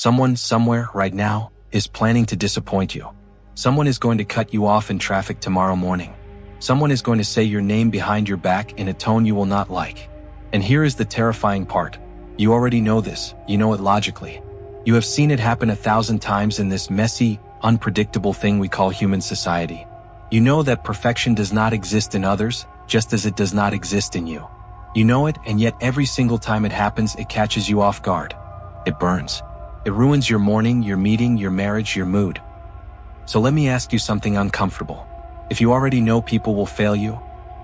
Someone, somewhere, right now, is planning to disappoint you. Someone is going to cut you off in traffic tomorrow morning. Someone is going to say your name behind your back in a tone you will not like. And here is the terrifying part. You already know this, you know it logically. You have seen it happen 1,000 times in this messy, unpredictable thing we call human society. You know that perfection does not exist in others, just as it does not exist in you. You know it, and yet every single time it happens, it catches you off guard. It burns. It ruins your morning, your meeting, your marriage, your mood. So let me ask you something uncomfortable. If you already know people will fail you,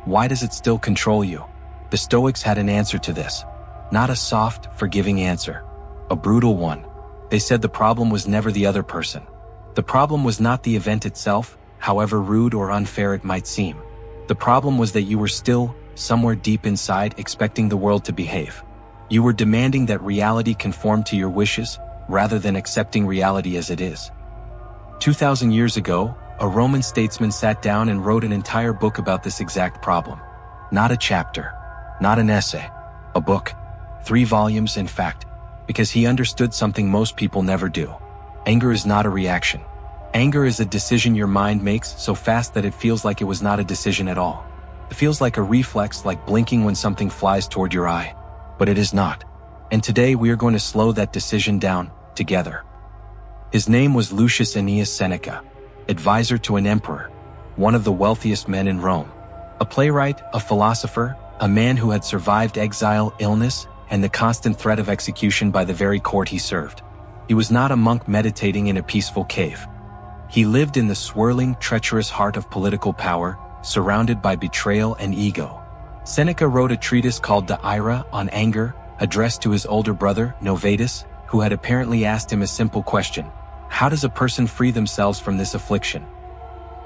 why does it still control you? The Stoics had an answer to this. Not a soft, forgiving answer. A brutal one. They said the problem was never the other person. The problem was not the event itself, however rude or unfair it might seem. The problem was that you were still, somewhere deep inside, expecting the world to behave. You were demanding that reality conform to your wishes, rather than accepting reality as it is. 2,000 years ago, a Roman statesman sat down and wrote an entire book about this exact problem. Not a chapter, not an essay, a book. 3 volumes, in fact, because he understood something most people never do. Anger is not a reaction. Anger is a decision your mind makes so fast that it feels like it was not a decision at all. It feels like a reflex, like blinking when something flies toward your eye. But it is not. And today we are going to slow that decision down, together. His name was Lucius Annaeus Seneca, advisor to an emperor, one of the wealthiest men in Rome. A playwright, a philosopher, a man who had survived exile, illness, and the constant threat of execution by the very court he served. He was not a monk meditating in a peaceful cave. He lived in the swirling, treacherous heart of political power, surrounded by betrayal and ego. Seneca wrote a treatise called De Ira on anger, addressed to his older brother, Novatus, who had apparently asked him a simple question: how does a person free themselves from this affliction?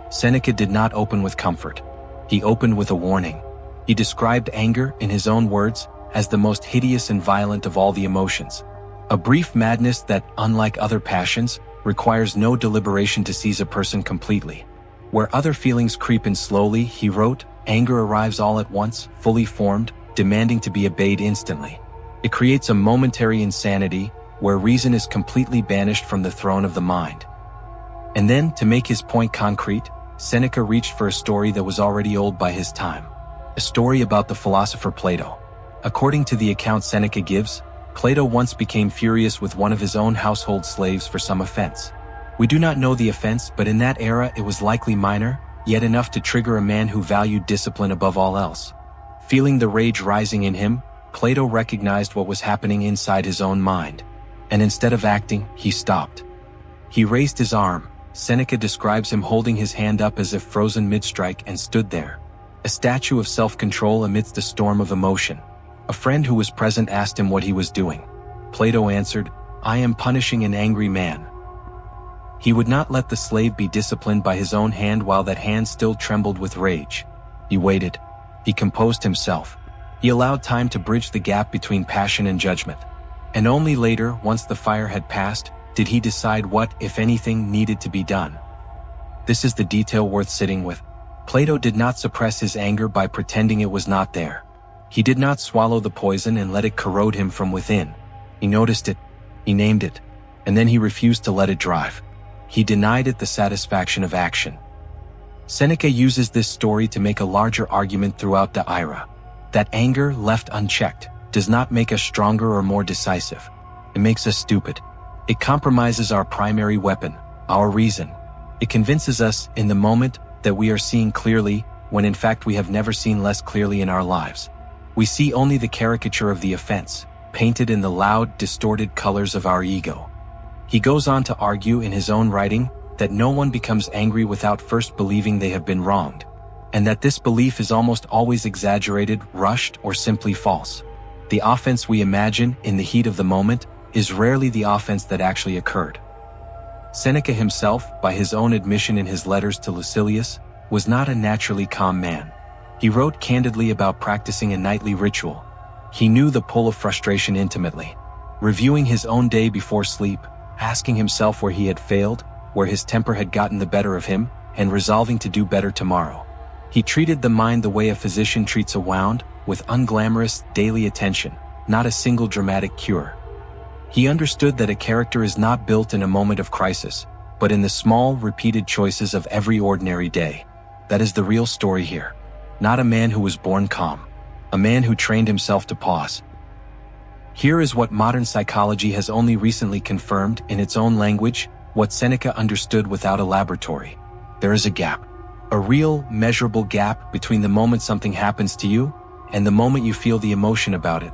Seneca did not open with comfort. He opened with a warning. He described anger, in his own words, as the most hideous and violent of all the emotions. A brief madness that, unlike other passions, requires no deliberation to seize a person completely. Where other feelings creep in slowly, he wrote, anger arrives all at once, fully formed, demanding to be obeyed instantly. It creates a momentary insanity, where reason is completely banished from the throne of the mind. And then, to make his point concrete, Seneca reached for a story that was already old by his time. A story about the philosopher Plato. According to the account Seneca gives, Plato once became furious with one of his own household slaves for some offense. We do not know the offense, but in that era it was likely minor, yet enough to trigger a man who valued discipline above all else. Feeling the rage rising in him, Plato recognized what was happening inside his own mind. And instead of acting, he stopped. He raised his arm. Seneca describes him holding his hand up as if frozen mid-strike, and stood there, a statue of self-control amidst a storm of emotion. A friend who was present asked him what he was doing. Plato answered, I am punishing an angry man. He would not let the slave be disciplined by his own hand while that hand still trembled with rage. He waited. He composed himself. He allowed time to bridge the gap between passion and judgment. And only later, once the fire had passed, did he decide what, if anything, needed to be done. This is the detail worth sitting with. Plato did not suppress his anger by pretending it was not there. He did not swallow the poison and let it corrode him from within. He noticed it, he named it, and then he refused to let it drive. He denied it the satisfaction of action. Seneca uses this story to make a larger argument throughout De Ira. That anger, left unchecked, does not make us stronger or more decisive. It makes us stupid. It compromises our primary weapon, our reason. It convinces us, in the moment, that we are seeing clearly, when in fact we have never seen less clearly in our lives. We see only the caricature of the offense, painted in the loud, distorted colors of our ego. He goes on to argue in his own writing that no one becomes angry without first believing they have been wronged, and that this belief is almost always exaggerated, rushed, or simply false. The offense we imagine in the heat of the moment is rarely the offense that actually occurred. Seneca himself, by his own admission in his letters to Lucilius, was not a naturally calm man. He wrote candidly about practicing a nightly ritual. He knew the pull of frustration intimately, reviewing his own day before sleep, asking himself where he had failed, where his temper had gotten the better of him, and resolving to do better tomorrow. He treated the mind the way a physician treats a wound, with unglamorous, daily attention, not a single dramatic cure. He understood that a character is not built in a moment of crisis, but in the small, repeated choices of every ordinary day. That is the real story here. Not a man who was born calm. A man who trained himself to pause. Here is what modern psychology has only recently confirmed in its own language, what Seneca understood without a laboratory. There is a gap. A real, measurable gap between the moment something happens to you and the moment you feel the emotion about it.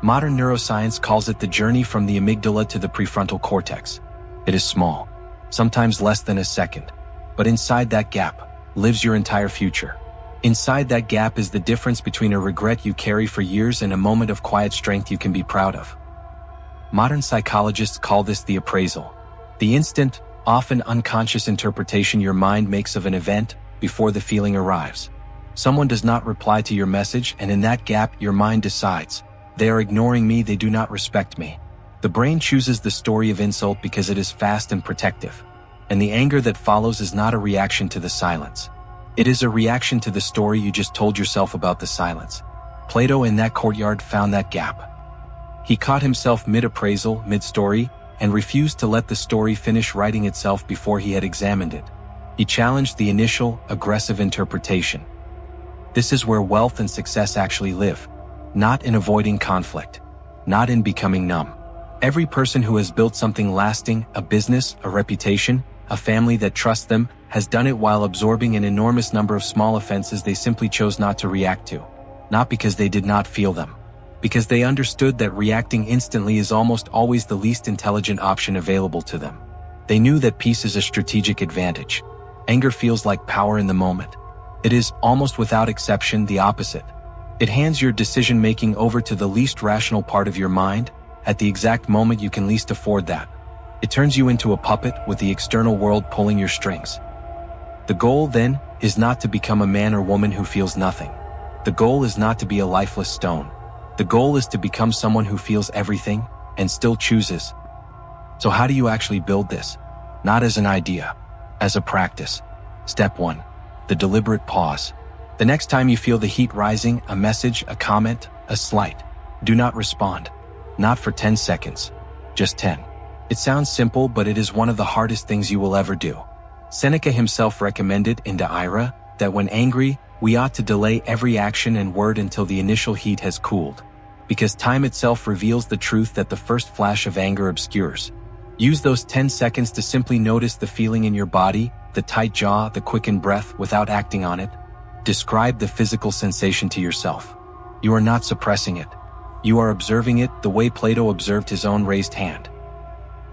Modern neuroscience calls it the journey from the amygdala to the prefrontal cortex. It is small, sometimes less than a second, but inside that gap lives your entire future. Inside that gap is the difference between a regret you carry for years and a moment of quiet strength you can be proud of. Modern psychologists call this the appraisal. The instant, often unconscious interpretation your mind makes of an event before the feeling arrives. Someone does not reply to your message, and in that gap your mind decides, they are ignoring me, they do not respect me. The brain chooses the story of insult because it is fast and protective. And the anger that follows is not a reaction to the silence. It is a reaction to the story you just told yourself about the silence. Plato in that courtyard found that gap. He caught himself mid-appraisal, mid-story, and refused to let the story finish writing itself before he had examined it. He challenged the initial, aggressive interpretation. This is where wealth and success actually live. Not in avoiding conflict. Not in becoming numb. Every person who has built something lasting, a business, a reputation, a family that trusts them, has done it while absorbing an enormous number of small offenses they simply chose not to react to. Not because they did not feel them. Because they understood that reacting instantly is almost always the least intelligent option available to them. They knew that peace is a strategic advantage. Anger feels like power in the moment. It is, almost without exception, the opposite. It hands your decision-making over to the least rational part of your mind, at the exact moment you can least afford that. It turns you into a puppet with the external world pulling your strings. The goal, then, is not to become a man or woman who feels nothing. The goal is not to be a lifeless stone. The goal is to become someone who feels everything and still chooses. So how do you actually build this? Not as an idea, as a practice. Step 1. The deliberate pause. The next time you feel the heat rising, a message, a comment, a slight, do not respond. Not for 10 seconds, just 10. It sounds simple, but it is one of the hardest things you will ever do. Seneca himself recommended in De Ira that when angry, we ought to delay every action and word until the initial heat has cooled, because time itself reveals the truth that the first flash of anger obscures. Use those 10 seconds to simply notice the feeling in your body, the tight jaw, the quickened breath, without acting on it. Describe the physical sensation to yourself. You are not suppressing it. You are observing it the way Plato observed his own raised hand.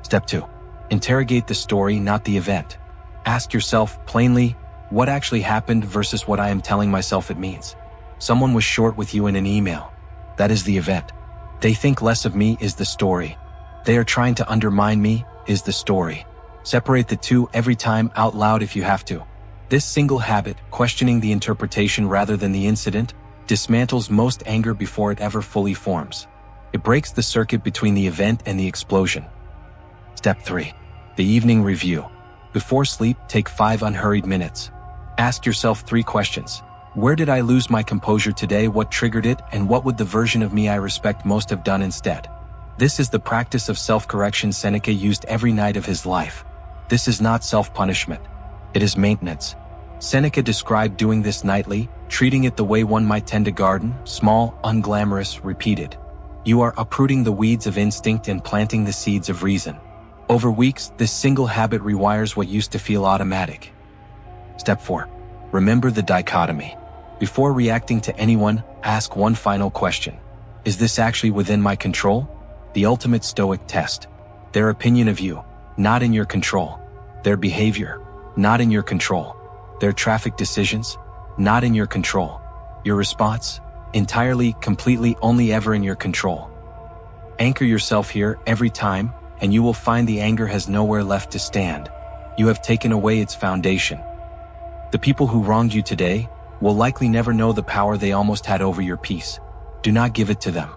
Step 2. Interrogate the story, not the event. Ask yourself plainly, what actually happened versus what I am telling myself it means. Someone was short with you in an email. That is the event. They think less of me is the story. They are trying to undermine me is the story. Separate the two every time out loud if you have to. This single habit, questioning the interpretation rather than the incident, dismantles most anger before it ever fully forms. It breaks the circuit between the event and the explosion. Step 3. The evening review. Before sleep, take 5 unhurried minutes. Ask yourself 3 questions. Where did I lose my composure today? What triggered it? And what would the version of me I respect most have done instead? This is the practice of self-correction Seneca used every night of his life. This is not self-punishment. It is maintenance. Seneca described doing this nightly, treating it the way one might tend a garden, small, unglamorous, repeated. You are uprooting the weeds of instinct and planting the seeds of reason. Over weeks, this single habit rewires what used to feel automatic. Step 4. Remember the dichotomy. Before reacting to anyone, ask one final question. Is this actually within my control? The ultimate Stoic test. Their opinion of you, not in your control. Their behavior, not in your control. Their traffic decisions, not in your control. Your response, entirely, completely, only ever in your control. Anchor yourself here every time, and you will find the anger has nowhere left to stand. You have taken away its foundation. The people who wronged you today will likely never know the power they almost had over your peace. Do not give it to them.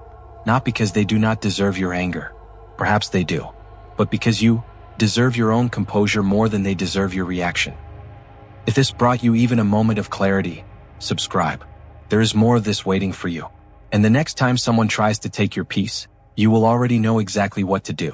Not because they do not deserve your anger. Perhaps they do. But because you deserve your own composure more than they deserve your reaction. If this brought you even a moment of clarity, subscribe. There is more of this waiting for you. And the next time someone tries to take your peace, You will already know exactly what to do.